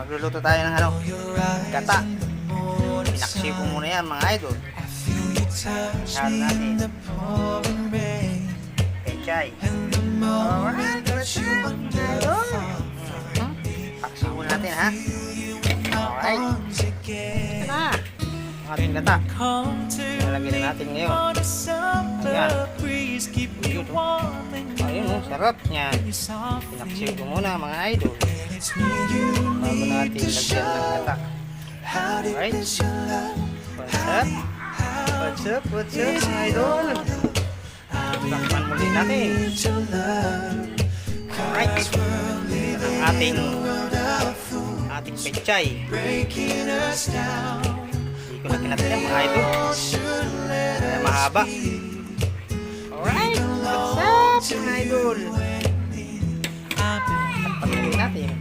magluluto tayo ng ano, gata. Pinaksi ko muna yan mga idol. Halo natin. Pechay. Alright, paksi muna natin ha. Alright. Ito na. Ang ating gata. Lalagyan na natin ngayon. Ayan. Ayun o, sarap niya. Pinaksi ko muna mga idol. Bago natin lagyan ng gata. Alright. What's up mga idol? Takpan muli natin. Alright. Ang ating pechay. Hindi ko na kinatilan mga idol. Kaya mahaba. Alright. What's up mga idol? Takpan muli natin.